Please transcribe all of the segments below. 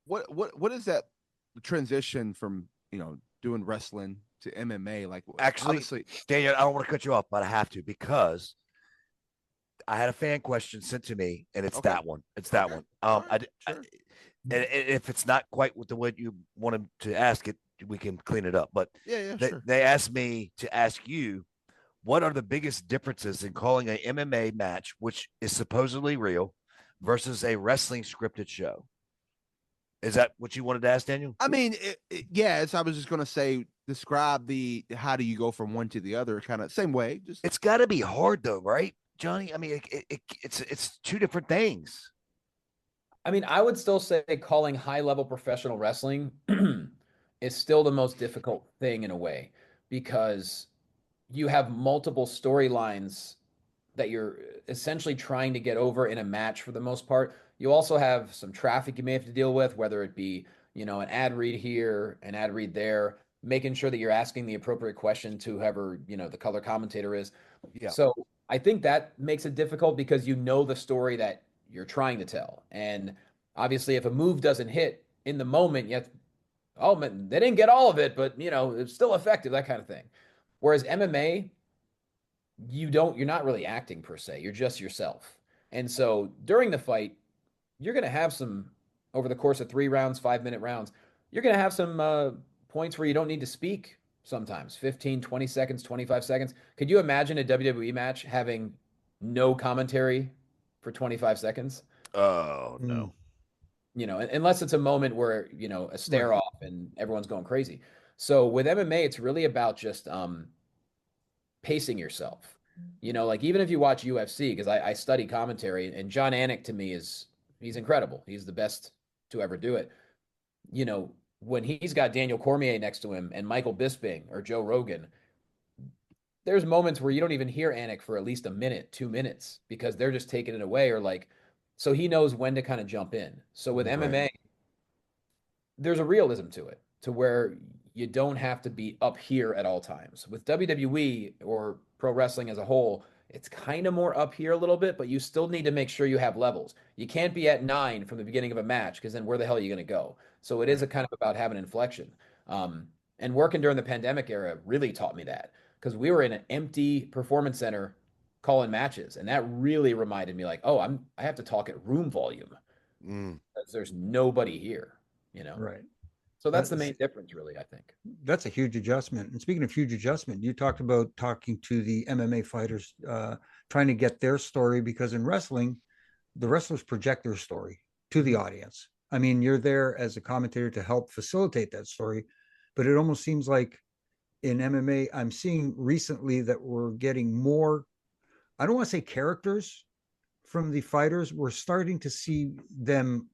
what is that transition from doing wrestling to MMA? Like, Actually, obviously, Daniel, I don't want to cut you off, but I have to because I had a fan question sent to me, and it's okay, that one. It's that okay, one. all right, sure. And if it's not quite with the way you wanted to ask it, we can clean it up. But Yeah, yeah, they, sure. they asked me to ask you what are the biggest differences in calling an MMA match, which is supposedly real, versus a wrestling scripted show? Is that what you wanted to ask, Daniel? I mean, yeah. I was just gonna say, describe the how do you go from one to the other, kind of same way. Just It's got to be hard, though, right, Johnny? I mean, it's two different things. I mean, I would still say calling high level professional wrestling is still the most difficult thing in a way because you have multiple storylines that you're essentially trying to get over in a match for the most part. You also have some traffic you may have to deal with, whether it be, an ad read here, an ad read there, making sure that you're asking the appropriate question to whoever, the color commentator is. Yeah, So I think that makes it difficult because you know the story that you're trying to tell. And obviously, if a move doesn't hit in the moment, you have to, oh, man, they didn't get all of it, but, it's still effective, that kind of thing. Whereas MMA, you're not really acting per se. You're just yourself. And so during the fight, you're going to have some, over the course of 3 rounds, 5-minute rounds, you're going to have some points where you don't need to speak sometimes 15, 20 seconds, 25 seconds. Could you imagine a WWE match having no commentary for 25 seconds? oh Mm, no. Unless it's a moment where, a stare right. off and everyone's going crazy. So with MMA, it's really about just pacing yourself. Like even if you watch UFC, because I study commentary, and John Anik to me he's incredible. He's the best to ever do it. When he's got Daniel Cormier next to him and Michael Bisping or Joe Rogan, there's moments where you don't even hear Anik for at least a minute, 2 minutes, because they're just taking it away or like, so he knows when to kind of jump in. So with Right. MMA, there's a realism to it, to where you don't have to be up here at all times. With WWE or pro wrestling as a whole, it's kind of more up here a little bit, but you still need to make sure you have levels. You can't be at 9 from the beginning of a match because then where the hell are you going to go? So it is Right. a kind of about having inflection. And working during the pandemic era really taught me that because we were in an empty performance center calling matches, and that really reminded me like, oh, I have to talk at room volume Mm. because there's nobody here, you know. Right. So that's the That's main difference, really, I think. that's a huge adjustment. And speaking of huge adjustment, you talked about talking to the MMA fighters, trying to get their story because in wrestling, the wrestlers project their story to the audience. I mean, you're there as a commentator to help facilitate that story, but it almost seems like in MMA, I'm seeing recently that we're getting more, I don't want to say characters from the fighters. We're starting to see them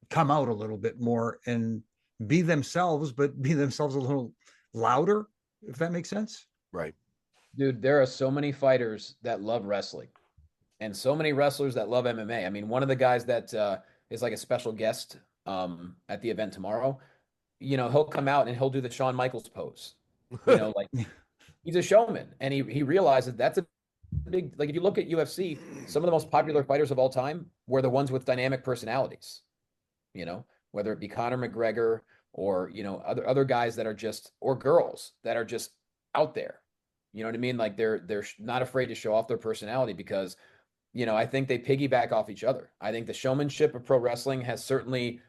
come out a little bit more and be themselves, but be themselves a little louder, if that makes sense. Right. Dude, there are so many fighters that love wrestling and so many wrestlers that love MMA. I mean, one of the guys that is like a special guest at the event tomorrow, he'll come out and he'll do the Shawn Michaels pose. Like he's a showman and he realizes that's a big, like if you look at UFC, some of the most popular fighters of all time were the ones with dynamic personalities, whether it be Conor McGregor or, other guys that are just, or girls that are just out there. You know what I mean? Like they're not afraid to show off their personality because, I think they piggyback off each other. I think the showmanship of pro wrestling has certainly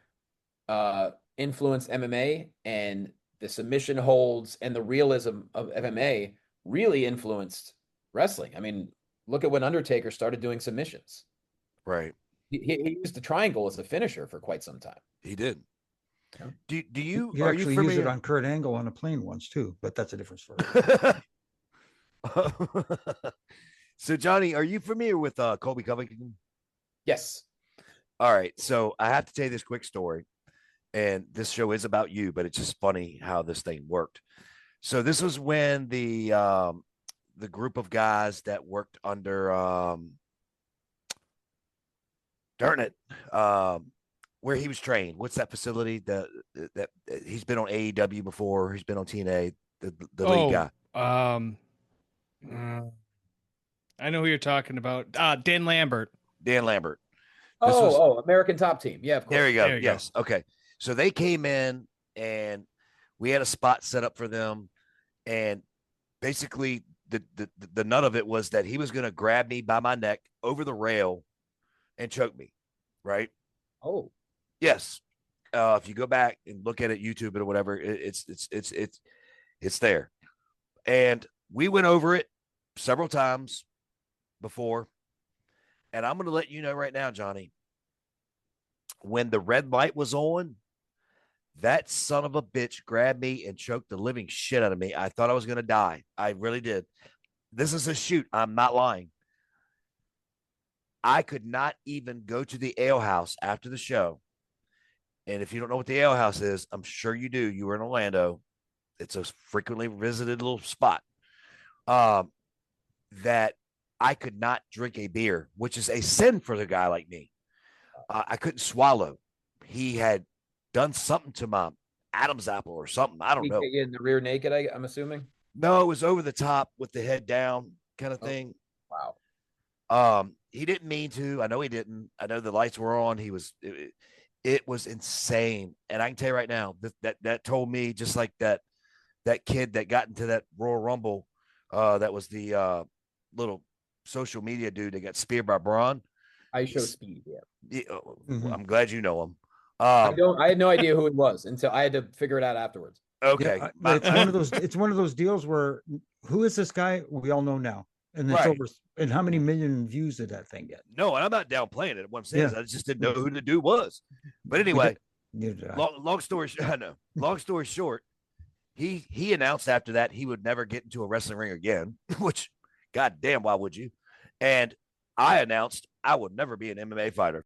influenced MMA, and the submission holds and the realism of MMA really influenced wrestling. I mean, look at when Undertaker started doing submissions. Right. He used the triangle as a finisher for quite some time. He did. Yeah. Do you You are you actually use it familiar? on Kurt Angle on a plane once too, but that's a different story. So Johnny, are you familiar with Colby Covington? Yes. All right. So I have to tell you this quick story. And this show is about you, but it's just funny how this thing worked. So this was when the group of guys that worked under darn it, where he was trained. What's that facility that he's been on AEW before? He's been on TNA. The lead guy, uh, I know who you're talking about. Dan Lambert. Dan Lambert. American Top Team. Yeah, of course. There you go. There you go. Yes. Okay. So they came in and we had a spot set up for them. And basically the nut of it was that he was going to grab me by my neck over the rail and choke me. Right. Oh, Yes. If you go back and look at it, YouTube or whatever, it's there. And we went over it several times before. And I'm going to let you know right now, Johnny, when the red light was on, that son of a bitch grabbed me and choked the living shit out of me. I thought I was going to die. I really did. This is a shoot. I'm not lying. I could not even go to the ale house after the show. And if you don't know what the ale house is, I'm sure you do. You were in Orlando. It's a frequently visited little spot. That I could not drink a beer, which is a sin for the guy like me. I couldn't swallow. He had done something to my Adam's apple or something. I don't know. Get you in the rear naked, I'm assuming. No, it was over the top with the head down kind of thing. Wow. He didn't mean to. I know he didn't. I know the lights were on. It was insane. And I can tell you right now that told me, just like that kid that got into that Royal Rumble, that was the little social media dude that got speared by Braun. I show speed. Yeah. I'm glad you know him. I had no idea who it was until I had to figure it out afterwards. Okay. Yeah, it's one of those deals where who is this guy? We all know now. And it's Right. over. And how many million views did that thing get? No, and I'm not downplaying it. What I'm saying is I just didn't know who the dude was. But anyway, long story I know. Long story short, he announced after that he would never get into a wrestling ring again, which goddamn, why would you? And I announced I would never be an MMA fighter.